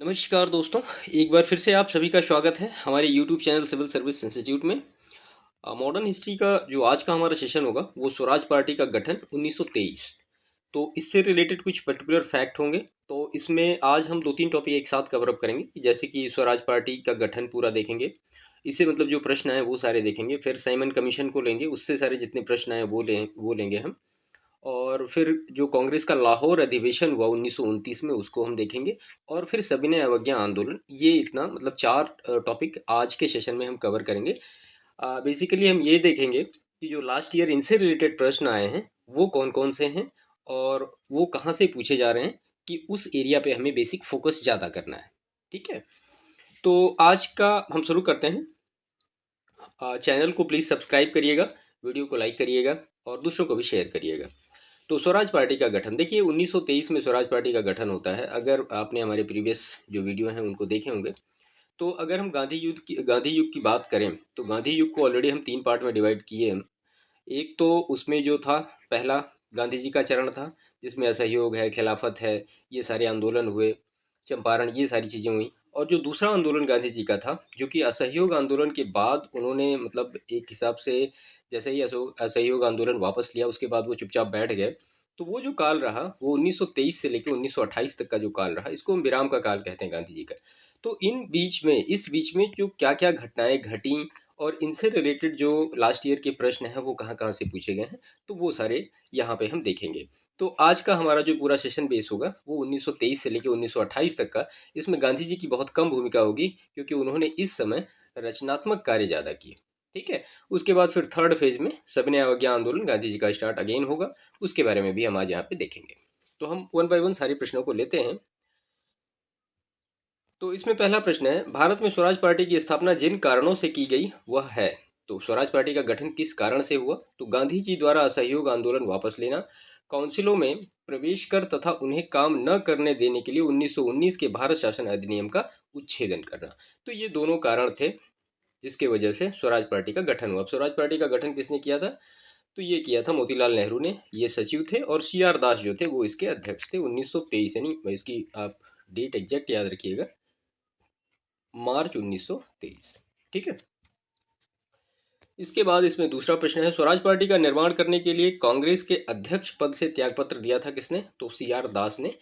नमस्कार दोस्तों। एक बार फिर से आप सभी का स्वागत है हमारे YouTube channel civil service institute में। मॉडर्न हिस्ट्री का जो आज का हमारा सेशन होगा वो स्वराज पार्टी का गठन 1923। तो इससे रिलेटेड कुछ पर्टिकुलर फैक्ट होंगे। तो इसमें आज हम दो तीन टॉपिक एक साथ कवर अप करेंगे, जैसे कि स्वराज पार्टी का गठन पूरा देखेंगे। इससे मतलब जो प्रश्न आए वो सारे देखेंगे, फिर साइमन कमीशन को लेंगे, उससे सारे जितने प्रश्न आए वो लेंगे हम। और फिर जो कांग्रेस का लाहौर अधिवेशन हुआ 1929 में उसको हम देखेंगे। और फिर सविनय अवज्ञा आंदोलन। ये इतना मतलब चार टॉपिक आज के सेशन में हम कवर करेंगे। बेसिकली हम ये देखेंगे कि जो लास्ट ईयर इनसे रिलेटेड प्रश्न आए हैं वो कौन कौन से हैं और वो कहाँ से पूछे जा रहे हैं, कि उस एरिया पे हमें बेसिक फोकस ज़्यादा करना है। ठीक है, तो आज का हम शुरू करते हैं। चैनल को प्लीज़ सब्सक्राइब करिएगा, वीडियो को लाइक करिएगा और दूसरों को भी शेयर करिएगा। तो स्वराज पार्टी का गठन देखिए 1923 में स्वराज पार्टी का गठन होता है। अगर आपने हमारे प्रीवियस जो वीडियो हैं उनको देखे होंगे, तो अगर हम गांधी युग की बात करें तो गांधी युग को ऑलरेडी हम तीन पार्ट में डिवाइड किए हैं। एक तो उसमें जो था, पहला गांधी जी का चरण था, जिसमें असहयोग है, खिलाफत है, ये सारे आंदोलन हुए, चंपारण, ये सारी चीज़ें हुई। और जो दूसरा आंदोलन गांधी जी का था, जो कि असहयोग आंदोलन के बाद उन्होंने मतलब एक हिसाब से जैसे ही असहयोग आंदोलन वापस लिया उसके बाद वो चुपचाप बैठ गए। तो वो जो काल रहा वो 1923 से लेकर 1928 तक का जो काल रहा, इसको हम विराम का काल कहते हैं गांधी जी का। तो इस बीच में जो क्या क्या घटनाएं घटी और इनसे रिलेटेड जो लास्ट ईयर के प्रश्न हैं वो कहाँ कहाँ से पूछे गए हैं, तो वो सारे यहाँ पे हम देखेंगे। तो आज का हमारा जो पूरा सेशन बेस होगा वो 1923 से लेकर 1928 तक का। इसमें गांधी जी की बहुत कम भूमिका होगी, क्योंकि उन्होंने इस समय रचनात्मक कार्य ज़्यादा किए। ठीक है, उसके बाद फिर थर्ड फेज में सविनय अवज्ञा आंदोलन गांधी जी का स्टार्ट अगेन होगा, उसके बारे में भी हम आज यहाँ पे देखेंगे। तो हम वन बाय वन सारे प्रश्नों को लेते हैं। तो इसमें पहला प्रश्न है, भारत में स्वराज पार्टी की स्थापना जिन कारणों से की गई वह है। तो स्वराज पार्टी का गठन किस कारण से हुआ, तो गांधी जी द्वारा असहयोग आंदोलन वापस लेना, काउंसिलों में प्रवेश कर तथा उन्हें काम न करने देने के लिए 1919 के भारत शासन अधिनियम का उच्छेदन करना। तो ये दोनों कारण थे जिसके वजह से स्वराज पार्टी का गठन हुआ। अब स्वराज पार्टी का गठन किसने किया था, तो ये किया था मोतीलाल नेहरू ने, ये सचिव थे, और सी आर दास जो थे वो इसके अध्यक्ष थे। 1923 यानी इसकी आप डेट एग्जैक्ट याद रखिएगा, मार्च 1923। ठीक है, इसके बाद इसमें दूसरा प्रश्न है, स्वराज पार्टी का निर्माण करने के लिए कांग्रेस के अध्यक्ष पद से त्यागपत्र दिया था किसने, तो सी आर दास ने।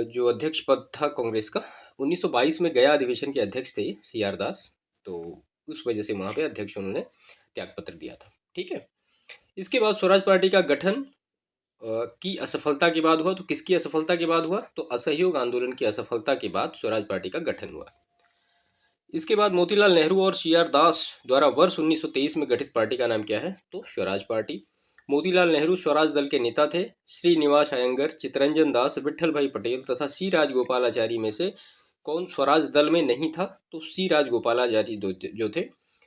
जो अध्यक्ष पद था कांग्रेस का, 1922 में गया अधिवेशन के अध्यक्ष थे सी आर दास। तो उस वजह से वहां पे अध्यक्ष उन्होंने त्यागपत्र दिया था। ठीक है, इसके बाद स्वराज पार्टी का गठन की असफलता के बाद हुआ। तो किसकी असफलता के बाद हुआ, तो असहयोग आंदोलन की असफलता के बाद स्वराज पार्टी का गठन हुआ। इसके बाद मोतीलाल नेहरू और सी आर दास द्वारा वर्ष 1923 में गठित पार्टी का नाम क्या है, तो स्वराज पार्टी। मोतीलाल नेहरू स्वराज दल के नेता थे। श्रीनिवास अयंगर, चितरंजन दास, विट्ठल भाई पटेल तथा सी राजगोपालाचारी में से कौन स्वराज दल में नहीं था, तो सी राजगोपालाचारी जो थे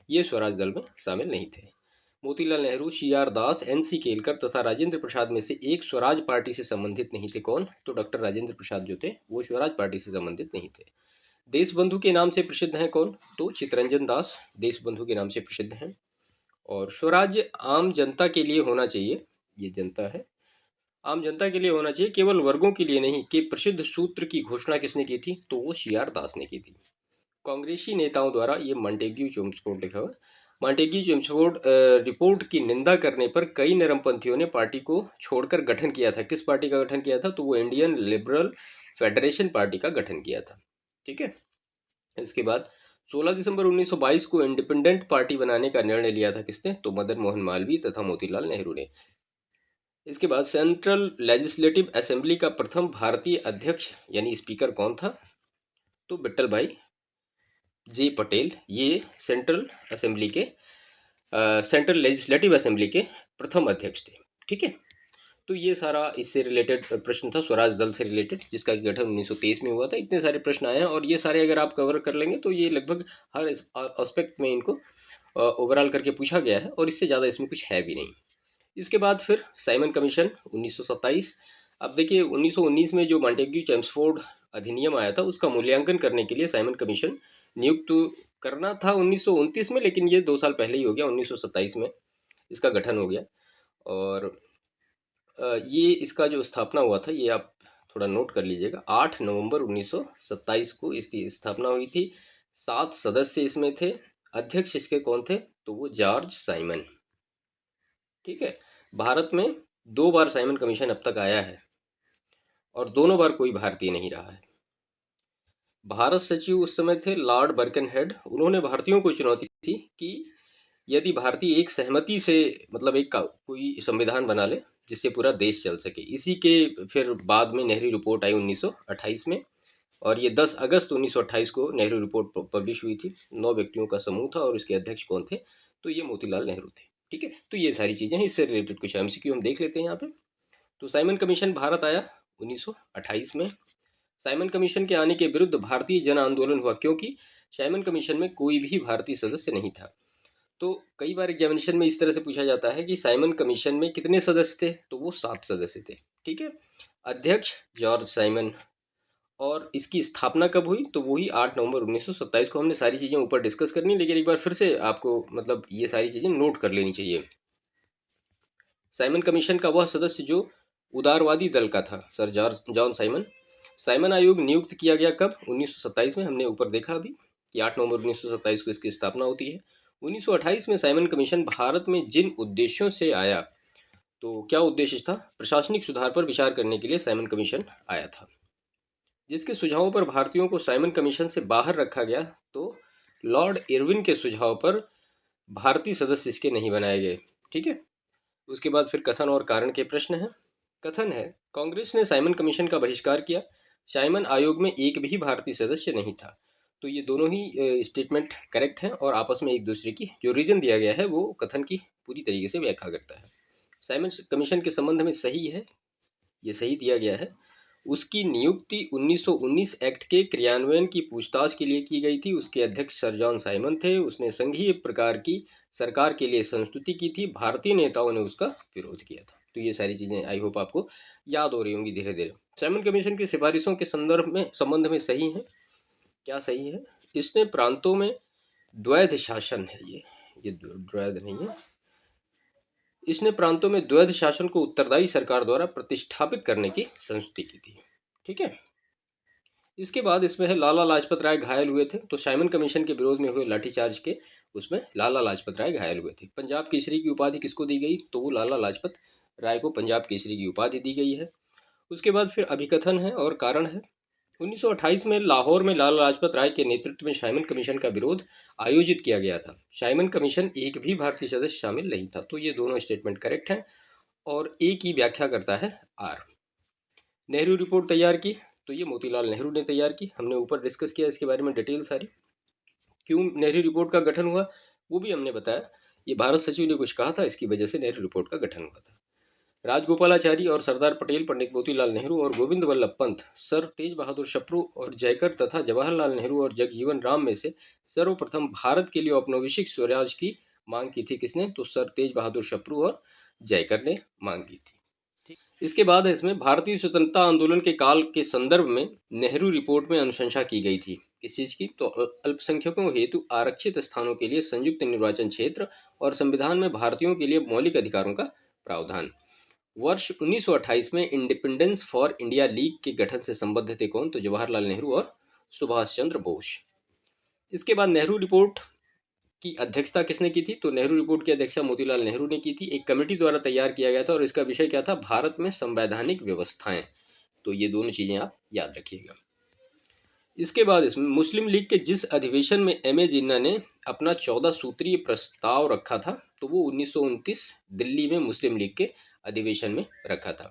ये स्वराज दल में शामिल नहीं थे। मोतीलाल नेहरू, सी आर दास, एन सी केलकर तथा राजेंद्र प्रसाद में से एक स्वराज पार्टी से संबंधित नहीं थे। कौन, तो डॉक्टर राजेंद्र प्रसाद जो थे वो स्वराज पार्टी से संबंधित नहीं थे। देशबंधु के नाम से प्रसिद्ध हैं कौन, तो चितरंजन दास देशबंधु के नाम से प्रसिद्ध हैं। और स्वराज्य आम जनता के लिए होना चाहिए, ये जनता है, आम जनता के लिए होना चाहिए, केवल वर्गों के लिए नहीं, के प्रसिद्ध सूत्र की घोषणा किसने की थी, तो वो सी आर दास ने की थी। कांग्रेसी नेताओं द्वारा, ये मॉन्टेग्यू चेम्सफोर्ड लिखा हुआ, मॉन्टेग्यू चेम्सफोर्ड रिपोर्ट की निंदा करने पर कई नरमपंथियों ने पार्टी को छोड़कर गठन किया था। किस पार्टी का गठन किया था, तो वो इंडियन लिबरल फेडरेशन पार्टी का गठन किया था। ठीक है, इसके बाद 16 दिसंबर 1922 को इंडिपेंडेंट पार्टी बनाने का निर्णय लिया था किसने, तो मदन मोहन मालवीय तथा मोतीलाल नेहरू ने। इसके बाद सेंट्रल लेजिस्लेटिव असेंबली का प्रथम भारतीय अध्यक्ष यानी स्पीकर कौन था, तो विट्ठल भाई जे पटेल। ये सेंट्रल असेंबली के सेंट्रल लेजिस्लेटिव असेंबली के प्रथम अध्यक्ष थे। ठीक है, तो ये सारा इससे रिलेटेड प्रश्न था, स्वराज दल से रिलेटेड, जिसका गठन 1923 में हुआ था। इतने सारे प्रश्न आए हैं और ये सारे अगर आप कवर कर लेंगे तो ये लगभग हर एस्पेक्ट में इनको ओवरऑल करके पूछा गया है, और इससे ज़्यादा इसमें कुछ है भी नहीं। इसके बाद फिर साइमन कमीशन 1927। अब देखिए 1919 में जो मॉन्टेग्यू चेम्सफोर्ड अधिनियम आया था उसका मूल्यांकन करने के लिए साइमन कमीशन नियुक्त करना था 1929 में, लेकिन ये 2 साल पहले ही हो गया, 1927 में इसका गठन हो गया। और ये इसका जो स्थापना हुआ था, ये आप थोड़ा नोट कर लीजिएगा। 8 नवंबर 1927 को इसकी स्थापना हुई थी। 7 सदस्य इसमें थे। अध्यक्ष इसके कौन थे? तो वो जॉर्ज साइमन। ठीक है। भारत में 2 बार साइमन कमीशन अब तक आया है और दोनों बार कोई भारतीय नहीं रहा है। भारत सचिव उस समय थे लॉर्ड बर्कनहेड। उन्होंने भारतीयों को चुनौती थी कि यदि भारतीय एक सहमति से मतलब कोई संविधान बना ले जिससे पूरा देश चल सके। इसी के फिर बाद में नेहरू रिपोर्ट आई 1928 में, और ये 10 अगस्त 1928 को नेहरू रिपोर्ट पब्लिश हुई थी। 9 व्यक्तियों का समूह था और इसके अध्यक्ष कौन थे? तो ये मोतीलाल नेहरू थे। ठीक है। तो ये सारी चीज़ें हैं, इससे रिलेटेड कुछ एमसीक्यू हम देख लेते हैं यहाँ पे। तो साइमन कमीशन भारत आया 1928 में। साइमन कमीशन के आने के विरुद्ध भारतीय जन आंदोलन हुआ, क्योंकि साइमन कमीशन में कोई भी भारतीय सदस्य नहीं था। तो कई बार एग्जामिनेशन में इस तरह से पूछा जाता है कि साइमन कमीशन में कितने सदस्य थे? तो वो 7 सदस्य थे। ठीक है। अध्यक्ष जॉर्ज साइमन। और इसकी स्थापना कब हुई? तो वही 8 नवंबर 1927 को। हमने सारी चीज़ें ऊपर डिस्कस करनी, लेकिन एक बार फिर से आपको मतलब ये सारी चीज़ें नोट कर लेनी चाहिए। साइमन कमीशन का वह सदस्य जो उदारवादी दल का था, sir George John Simon. Simon आयोग नियुक्त किया गया कब? 1927 में। हमने ऊपर देखा अभी कि 8 नवंबर 1927 को इसकी स्थापना होती है। 1928 में साइमन कमीशन भारत में जिन उद्देश्यों से आया, तो क्या उद्देश्य था? प्रशासनिक सुधार पर विचार करने के लिए साइमन कमीशन आया था, जिसके सुझावों पर भारतीयों को साइमन कमीशन से बाहर रखा गया। तो लॉर्ड इरविन के सुझाव पर भारतीय सदस्य इसके नहीं बनाए गए। ठीक है। उसके बाद फिर कथन और कारण के प्रश्न हैं। कथन है, कांग्रेस ने साइमन कमीशन का बहिष्कार किया। साइमन आयोग में एक भी भारतीय सदस्य नहीं था। तो ये दोनों ही स्टेटमेंट करेक्ट हैं और आपस में एक दूसरे की जो रीजन दिया गया है वो कथन की पूरी तरीके से व्याख्या करता है। साइमन कमीशन के संबंध में सही है, ये सही दिया गया है। उसकी नियुक्ति 1919 एक्ट के क्रियान्वयन की पूछताछ के लिए की गई थी। उसके अध्यक्ष सर जॉन साइमन थे। उसने संघीय प्रकार की सरकार के लिए संस्तुति की थी। भारतीय नेताओं ने उसका विरोध किया था। तो ये सारी चीज़ें आई होप आपको याद हो रही होंगी धीरे धीरे। साइमन कमीशन की सिफारिशों के संबंध में सही है। क्या सही है? इसने प्रांतों में द्वैध शासन है, ये द्वैध नहीं है। इसने प्रांतों में द्वैध शासन को उत्तरदायी सरकार द्वारा प्रतिष्ठापित करने की संस्तुति की थी। ठीक है। इसके बाद इसमें है लाला लाजपत राय घायल हुए थे। तो साइमन कमीशन के विरोध में हुए लाठीचार्ज के उसमें लाला लाजपत राय घायल हुए थे। पंजाब केसरी की उपाधि किसको दी गई? तो वो लाला लाजपत राय को पंजाब केसरी की उपाधि दी गई है। उसके बाद फिर अभिकथन है और कारण है। 1928 में लाहौर में लाला लाजपत राय के नेतृत्व में साइमन कमीशन का विरोध आयोजित किया गया था। साइमन कमीशन एक भी भारतीय सदस्य शामिल नहीं था। तो ये दोनों स्टेटमेंट करेक्ट हैं और एक ही व्याख्या करता है आर। नेहरू रिपोर्ट तैयार की, तो ये मोतीलाल नेहरू ने तैयार की। हमने ऊपर डिस्कस किया इसके बारे में डिटेल सारी। क्यों नेहरू रिपोर्ट का गठन हुआ वो भी हमने बताया। ये भारत सचिव ने कुछ कहा था, इसकी वजह से नेहरू रिपोर्ट का गठन हुआ था। राजगोपालाचारी और सरदार पटेल, पंडित मोतीलाल नेहरू और गोविंद वल्लभ पंत, सर तेज बहादुर सप्रू और जयकर तथा जवाहरलाल नेहरू और जगजीवन राम में से सर्वप्रथम भारत के लिए औपनिवेशिक स्वराज की मांग की थी। किसने? तो सर तेज बहादुर सप्रू और जयकर ने मांग की थी। इसके बाद इसमें भारतीय स्वतंत्रता आंदोलन के काल के संदर्भ में नेहरू रिपोर्ट में अनुशंसा की गई थी। किस चीज की? तो अल्पसंख्यकों हेतु आरक्षित स्थानों के लिए संयुक्त निर्वाचन क्षेत्र और संविधान में भारतीयों के लिए मौलिक अधिकारों का प्रावधान। वर्ष 1928 में इंडिपेंडेंस फॉर इंडिया लीग के गठन से संबद्ध थे कौन? तो जवाहरलाल नेहरू और सुभाष चंद्र बोस। इसके बाद नेहरू रिपोर्ट की अध्यक्षता किसने की थी? तो नेहरू रिपोर्ट की अध्यक्षता मोतीलाल नेहरू ने की थी। एक कमेटी द्वारा तैयार किया गया था और इसका विषय क्या था? भारत में संवैधानिक व्यवस्थाएं। तो ये दोनों चीजें आप याद रखिएगा। इसके बाद इसमें मुस्लिम लीग के जिस अधिवेशन में एम ए जिन्ना ने अपना 14 सूत्रीय प्रस्ताव रखा था, तो वो 1929 दिल्ली में मुस्लिम लीग के अधिवेशन में रखा था।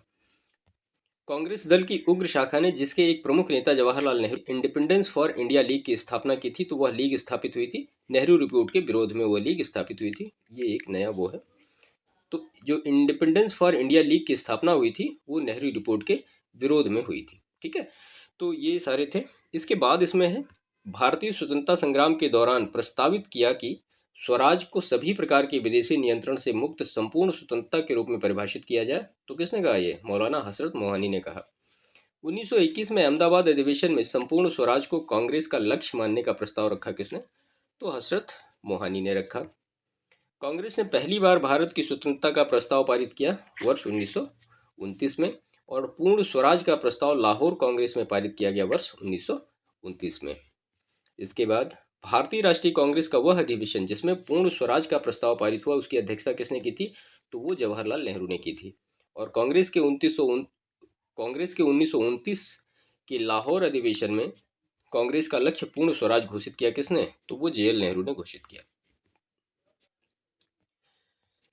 कांग्रेस दल की उग्र शाखा ने, जिसके एक प्रमुख नेता Jawaharlal Nehru, independence for India league की स्थापना की थी। तो वह लीग स्थापित हुई थी नेहरू रिपोर्ट के विरोध में, वह लीग स्थापित हुई थी। ये एक नया वो है। तो जो इंडिपेंडेंस फॉर इंडिया लीग की स्थापना हुई थी वो नेहरू रिपोर्ट के विरोध में हुई थी। ठीक है। तो ये सारे थे। इसके बाद इसमें है भारतीय स्वतंत्रता संग्राम के दौरान प्रस्तावित किया कि स्वराज को सभी प्रकार के विदेशी नियंत्रण से मुक्त संपूर्ण स्वतंत्रता के रूप में परिभाषित किया जाए। तो किसने कहा? ये मौलाना हसरत मोहानी ने कहा। 1921 में अहमदाबाद अधिवेशन में संपूर्ण स्वराज को कांग्रेस का लक्ष्य मानने का प्रस्ताव रखा। किसने? तो हसरत मोहानी ने रखा। कांग्रेस ने पहली बार भारत की स्वतंत्रता का प्रस्ताव पारित किया वर्ष 1929 में। और पूर्ण स्वराज का प्रस्ताव लाहौर कांग्रेस में पारित किया गया वर्ष 1929 में। इसके बाद भारतीय राष्ट्रीय कांग्रेस का वह अधिवेशन जिसमें पूर्ण स्वराज का प्रस्ताव पारित हुआ, उसकी अध्यक्षता किसने की थी? तो वो जवाहरलाल नेहरू ने की थी। और कांग्रेस के 1929 के लाहौर अधिवेशन में कांग्रेस का लक्ष्य पूर्ण स्वराज घोषित किया किसने? तो वो जेएल नेहरू ने घोषित किया।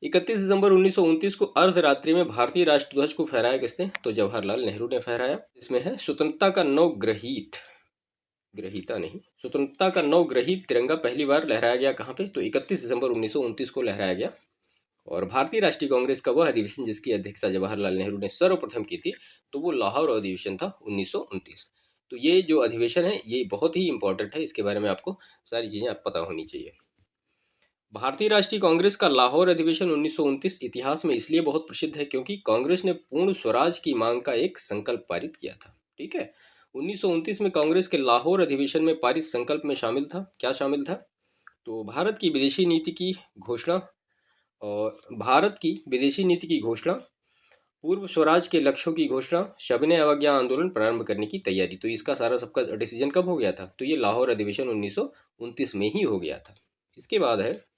31 दिसंबर 1929 को अर्धरात्रि में भारतीय राष्ट्रध्वज को फहराया किसने? तो जवाहरलाल नेहरू ने फहराया। इसमें है स्वतंत्रता का नवग्रहित, ग्रहीता नहीं, स्वतंत्रता का नवग्रहित तिरंगा पहली बार लहराया गया कहाँ पे? तो 31 दिसंबर 1929 को लहराया गया। और भारतीय राष्ट्रीय कांग्रेस का वह अधिवेशन जिसकी अध्यक्षता जवाहरलाल नेहरू ने सर्वप्रथम की थी, तो वो लाहौर अधिवेशन था 1929। तो ये जो अधिवेशन है ये बहुत ही इंपॉर्टेंट है, इसके बारे में आपको सारी चीजें पता होनी चाहिए। भारतीय राष्ट्रीय कांग्रेस का लाहौर अधिवेशन 1929 इतिहास में इसलिए बहुत प्रसिद्ध है क्योंकि कांग्रेस ने पूर्ण स्वराज की मांग का एक संकल्प पारित किया था। ठीक है, 1929 में कांग्रेस के लाहौर अधिवेशन में पारित संकल्प में शामिल था, क्या शामिल था? तो भारत की विदेशी नीति की घोषणा, और भारत की विदेशी नीति की घोषणा, पूर्व स्वराज के लक्ष्यों की घोषणा, सविनय अवज्ञा आंदोलन प्रारंभ करने की तैयारी। तो इसका सारा सबका डिसीजन कब हो गया था? तो ये लाहौर अधिवेशन 1929 में ही हो गया था। इसके बाद है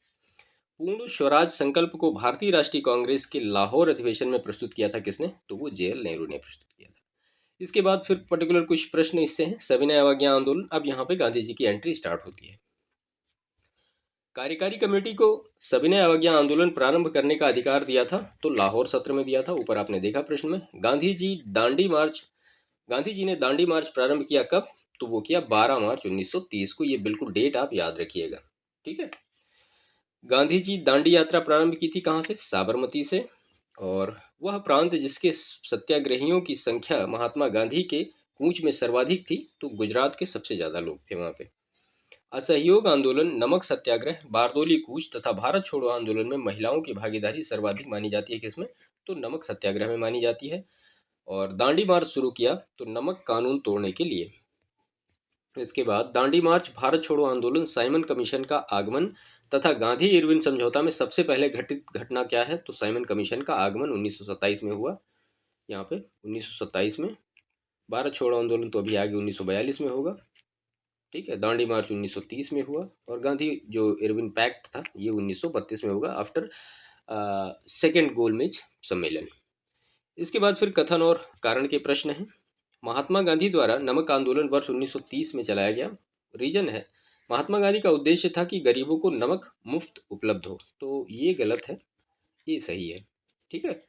पूर्ण स्वराज संकल्प को भारतीय राष्ट्रीय कांग्रेस के लाहौर अधिवेशन में प्रस्तुत किया था किसने? तो वो जेएल नेहरू ने प्रस्तुत किया था। इसके बाद फिर पर्टिकुलर कुछ प्रश्न इससे हैं। सविनय अवज्ञा आंदोलन, अब यहाँ पे गांधी जी की एंट्री स्टार्ट होती है। कार्यकारी कमेटी को सविनय अवज्ञा आंदोलन प्रारंभ करने का अधिकार दिया था, तो लाहौर सत्र में दिया था, ऊपर आपने देखा प्रश्न में। गांधी जी ने दांडी मार्च प्रारंभ किया कब? तो वो किया 12 मार्च 1930 को। ये बिल्कुल डेट आप याद रखिएगा। ठीक है, गांधी जी दांडी यात्रा प्रारंभ की थी कहाँ से? साबरमती से। और वह प्रांत जिसके सत्याग्रहियों की संख्या महात्मा गांधी के कूच में सर्वाधिक थी, तो गुजरात के सबसे ज्यादा लोग थे वहां पे। असहयोग आंदोलन, नमक सत्याग्रह, बारदोली कूच तथा भारत छोड़ो आंदोलन में महिलाओं की भागीदारी सर्वाधिक मानी जाती है किसमें? तो नमक सत्याग्रह में मानी जाती है। और दांडी मार्च शुरू किया तो नमक कानून तोड़ने के लिए। इसके बाद दांडी मार्च, भारत छोड़ो आंदोलन, साइमन कमीशन का आगमन तथा गांधी इरविन समझौता में सबसे पहले घटित घटना क्या है? तो साइमन कमीशन का आगमन 1927 में हुआ। यहाँ पे 1927 में। भारत छोड़ो आंदोलन तो अभी आगे 1942 में होगा। ठीक है, दांडी मार्च 1930 में हुआ। और गांधी जो इरविन पैक्ट था ये 1932 में होगा, आफ्टर सेकेंड गोलमेज सम्मेलन। इसके बाद फिर कथन और कारण के प्रश्न हैं। महात्मा गांधी द्वारा नमक आंदोलन वर्ष 1930 में चलाया गया। रीजन है, महात्मा गांधी का उद्देश्य था कि गरीबों को नमक मुफ्त उपलब्ध हो। तो ये गलत है, ये सही है। ठीक है,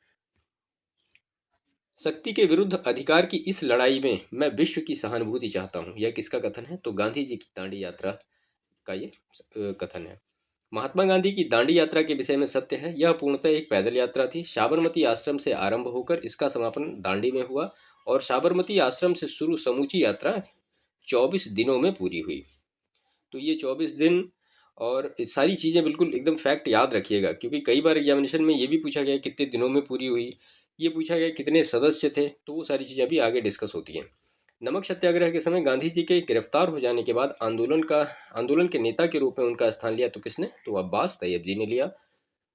शक्ति के विरुद्ध अधिकार की इस लड़ाई में मैं विश्व की सहानुभूति चाहता हूँ, यह किसका कथन है? तो गांधी जी की दांडी यात्रा का ये कथन है। महात्मा गांधी की दांडी यात्रा के विषय में सत्य है, यह पूर्णतः एक पैदल यात्रा थी। साबरमती आश्रम से आरंभ होकर इसका समापन दांडी में हुआ, और साबरमती आश्रम से शुरू समूची यात्रा 24 दिनों में पूरी हुई। तो ये 24 दिन, और सारी चीज़ें बिल्कुल एकदम फैक्ट याद रखिएगा, क्योंकि कई बार एग्जामिनेशन में ये भी पूछा गया कितने दिनों में पूरी हुई, ये पूछा गया कितने सदस्य थे, तो वो सारी चीज़ें अभी आगे डिस्कस होती हैं। नमक सत्याग्रह के समय गांधी जी के गिरफ्तार हो जाने के बाद आंदोलन के नेता के रूप में उनका स्थान लिया तो किसने? तो अब्बास तैयब जी ने लिया।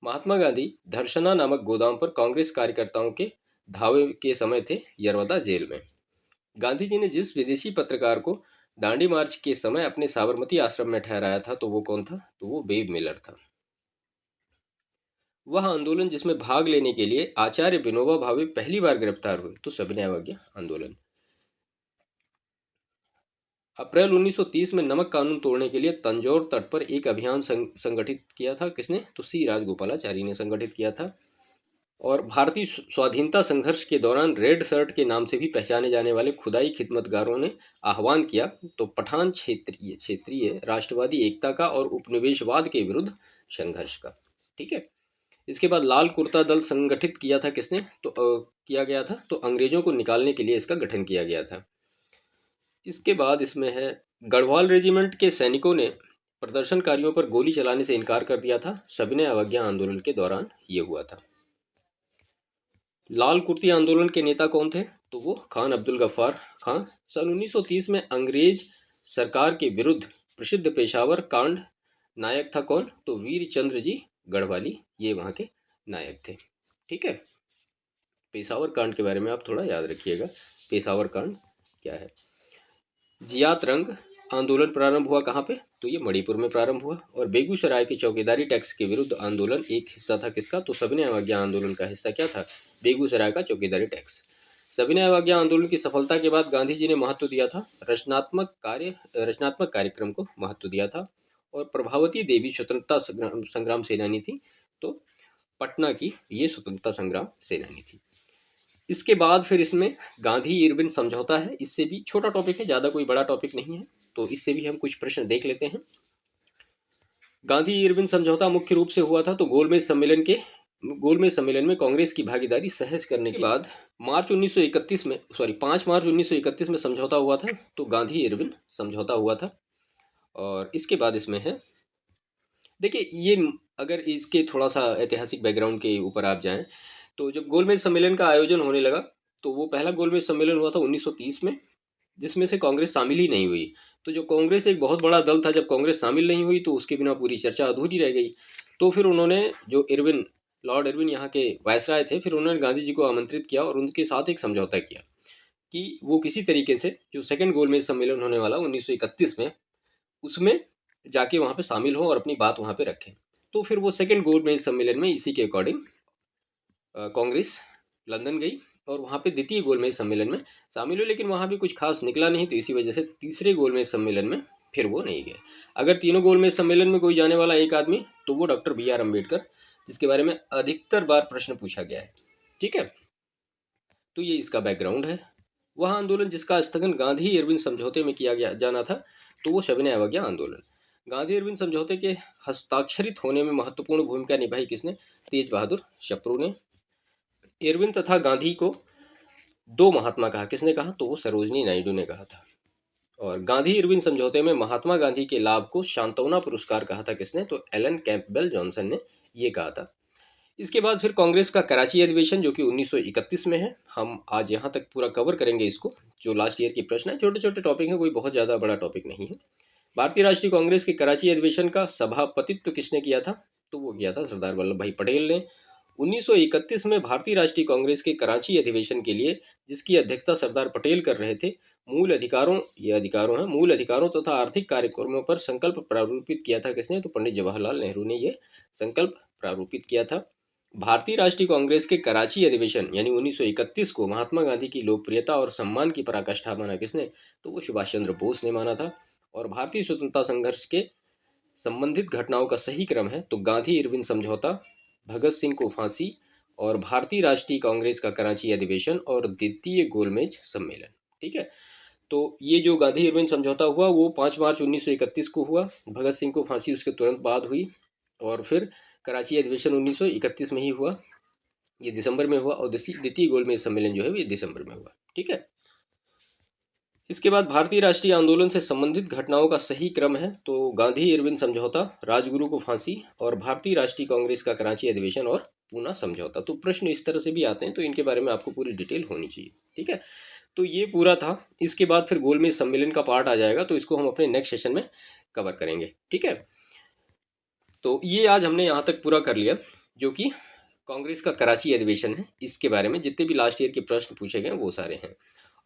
महात्मा गांधी धरसना नामक गोदाम पर कांग्रेस कार्यकर्ताओं के धावे के समय थे यरवदा जेल में। गांधी जी ने जिस विदेशी पत्रकार को दांडी मार्च के समय अपने साबरमती आश्रम में ठहराया था, तो वो कौन था? तो वो बेब मिलर था। वह आंदोलन जिसमें भाग लेने के लिए आचार्य विनोबा भावे पहली बार गिरफ्तार हुए, तो सविनय अवज्ञा आंदोलन। अप्रैल 1930 में नमक कानून तोड़ने के लिए तंजौर तट पर एक अभियान संगठित किया था किसने? तो सी राजगोपालाचारी ने संगठित किया था। और भारतीय स्वाधीनता संघर्ष के दौरान रेड शर्ट के नाम से भी पहचाने जाने वाले खुदाई खिदमतगारों ने आह्वान किया तो पठान क्षेत्रीय क्षेत्रीय राष्ट्रवादी एकता का और उपनिवेशवाद के विरुद्ध संघर्ष का। ठीक है, इसके बाद लाल कुर्ता दल संगठित किया था किसने? तो किया गया था, तो अंग्रेजों को निकालने के लिए इसका गठन किया गया था। इसके बाद इसमें है गढ़वाल रेजिमेंट के सैनिकों ने प्रदर्शनकारियों पर गोली चलाने से इनकार कर दिया था। सविनय अवज्ञा आंदोलन के दौरान ये हुआ था। लाल कुर्ती आंदोलन के नेता कौन थे? तो वो खान अब्दुल गफ्फार खान। सन 1930 में अंग्रेज सरकार के विरुद्ध प्रसिद्ध पेशावर कांड नायक था कौन? तो वीर चंद्र जी गढ़वाली, ये वहाँ के नायक थे। ठीक है, पेशावर कांड के बारे में आप थोड़ा याद रखिएगा, पेशावर कांड क्या है। जियात रंग आंदोलन प्रारंभ हुआ कहाँ पे, तो ये मणिपुर में प्रारंभ हुआ। और बेगूसराय के चौकीदारी टैक्स के विरुद्ध आंदोलन एक हिस्सा था किसका, तो सविनय अवज्ञा आंदोलन का हिस्सा क्या था, बेगूसराय का चौकीदारी टैक्स। सविनय अवज्ञा आंदोलन की सफलता के बाद गांधी जी ने महत्व दिया था रचनात्मक कार्यक्रम को महत्व दिया था। और प्रभावती देवी स्वतंत्रता संग्राम सेनानी थी, तो पटना की ये स्वतंत्रता संग्राम सेनानी थी। इसके बाद फिर इसमें गांधी इरविन समझौता है, इससे भी छोटा टॉपिक है, ज़्यादा कोई बड़ा टॉपिक नहीं है, तो इससे भी हम कुछ प्रश्न देख लेते हैं। गांधी इरविन समझौता मुख्य रूप से हुआ था तो गोलमेज सम्मेलन में कांग्रेस की भागीदारी सहज करने के बाद 5 मार्च 1931 में समझौता हुआ था, तो गांधी इरविन समझौता हुआ था। और इसके बाद इसमें है, देखिए ये अगर इसके थोड़ा सा ऐतिहासिक बैकग्राउंड के ऊपर आप जाएं, तो जब गोलमेज सम्मेलन का आयोजन होने लगा, तो वो पहला गोलमेज सम्मेलन हुआ था 1930 में, जिसमें से कांग्रेस शामिल ही नहीं हुई। तो जो कांग्रेस एक बहुत बड़ा दल था, जब कांग्रेस शामिल नहीं हुई तो उसके बिना पूरी चर्चा अधूरी रह गई। तो फिर उन्होंने जो लॉर्ड इरविन यहाँ के वायसराय थे, फिर उन्होंने गांधी जी को आमंत्रित किया और उनके साथ एक समझौता किया कि वो किसी तरीके से जो सेकंड गोलमेज सम्मेलन होने वाला 1931 में, उसमें जाके वहाँ पे शामिल हो और अपनी बात वहाँ पे रखें। तो फिर वो सेकंड गोलमेज सम्मेलन में इसी के अकॉर्डिंग कांग्रेस लंदन गई और वहाँ पे द्वितीय गोलमेज सम्मेलन में शामिल हुई, लेकिन वहाँ भी कुछ खास निकला नहीं, तो इसी वजह से तीसरे गोलमेज सम्मेलन में फिर वो नहीं गए। अगर तीनों गोलमेज सम्मेलन में कोई जाने वाला एक आदमी, तो वो डॉक्टर BR अम्बेडकर, जिसके बारे में अधिकतर बार प्रश्न पूछा गया है। ठीक है, तो ये इसका बैकग्राउंड है। वह आंदोलन जिसका स्थगन गांधी इरविन समझौते में किया गया जाना था, तो वो सविनय अवज्ञा आंदोलन। गांधी इरविन समझौते के हस्ताक्षरित होने में महत्वपूर्ण भूमिका निभाई किसने, तेज बहादुर शप्रू ने। इरविन तथा गांधी को दो महात्मा कहा, किसने कहा, तो वो सरोजनी नायडू ने कहा था। और गांधी इरविन समझौते में महात्मा गांधी के लाभ को शांतवना पुरस्कार कहा था किसने, तो एलन कैंपबेल जॉनसन ने ये कहा था। इसके बाद फिर कांग्रेस का कराची अधिवेशन, जो कि 1931 में है। हम आज यहाँ तक पूरा कवर करेंगे इसको, जो लास्ट ईयर की प्रश्न है, छोटे छोटे टॉपिक है, कोई बहुत ज़्यादा बड़ा टॉपिक नहीं है। भारतीय राष्ट्रीय कांग्रेस के कराची अधिवेशन का सभापतित्व किसने किया था, तो वो किया था सरदार वल्लभ भाई पटेल ने। 1931 में भारतीय राष्ट्रीय कांग्रेस के कराची अधिवेशन के लिए, जिसकी अध्यक्षता सरदार पटेल कर रहे थे, मूल अधिकारों तथा आर्थिक कार्यक्रमों पर संकल्प प्रारूपित किया था किसने, तो पंडित जवाहरलाल नेहरू ने ये संकल्प प्रारूपित किया था। भारतीय राष्ट्रीय कांग्रेस के कराची अधिवेशन यानी 1931 को महात्मा गांधी की लोकप्रियता और सम्मान की पराकाष्ठा माना किसने, तो वो सुभाष चंद्र बोस ने माना था। और भारतीय स्वतंत्रता संघर्ष के संबंधित घटनाओं का सही क्रम है, तो गांधी इरविन समझौता, भगत सिंह को फांसी, और भारतीय राष्ट्रीय कांग्रेस का कराची अधिवेशन और द्वितीय गोलमेज सम्मेलन। ठीक है, तो ये जो गांधी इरविन समझौता हुआ वो 5 मार्च 1931 को हुआ, भगत सिंह को फांसी उसके तुरंत बाद हुई, और फिर कराची अधिवेशन 1931 में ही हुआ, ये दिसंबर में हुआ, और द्वितीय गोलमेज सम्मेलन जो है ये दिसंबर में हुआ। ठीक है, इसके बाद भारतीय राष्ट्रीय आंदोलन से संबंधित घटनाओं का सही क्रम है, तो गांधी इरविन समझौता, राजगुरु को फांसी, और भारतीय राष्ट्रीय कांग्रेस का कराची अधिवेशन और पूना समझौता। तो प्रश्न इस तरह से भी आते हैं, तो इनके बारे में आपको पूरी डिटेल होनी चाहिए। ठीक है, तो ये पूरा था। इसके बाद फिर गोलमेज सम्मेलन का पार्ट आ जाएगा, तो इसको हम अपने नेक्स्ट सेशन में कवर करेंगे। ठीक है, तो ये आज हमने यहाँ तक पूरा कर लिया, जो कि कांग्रेस का कराची अधिवेशन है। इसके बारे में जितने भी लास्ट ईयर के प्रश्न पूछे गए वो सारे हैं।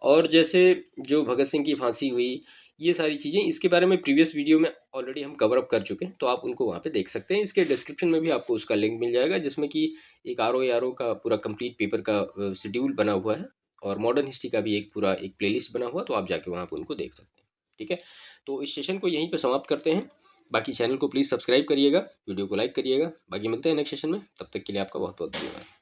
और जैसे जो भगत सिंह की फांसी हुई, ये सारी चीज़ें, इसके बारे में प्रीवियस वीडियो में ऑलरेडी हम कवर अप कर चुके हैं, तो आप उनको वहाँ पे देख सकते हैं। इसके डिस्क्रिप्शन में भी आपको उसका लिंक मिल जाएगा, जिसमें कि एक RO का पूरा कंप्लीट पेपर का शेड्यूल बना हुआ है, और मॉडर्न हिस्ट्री का भी एक पूरा एक प्लेलिस्ट बना हुआ, तो आप जाके वहाँ पर उनको देख सकते हैं। ठीक है, तो इस सेशन को यहीं पर समाप्त करते हैं। बाकी चैनल को प्लीज़ सब्सक्राइब करिएगा, वीडियो को लाइक करिएगा। बाकी मिलते हैं नेक्स्ट सेशन में, तब तक के लिए आपका बहुत बहुत धन्यवाद।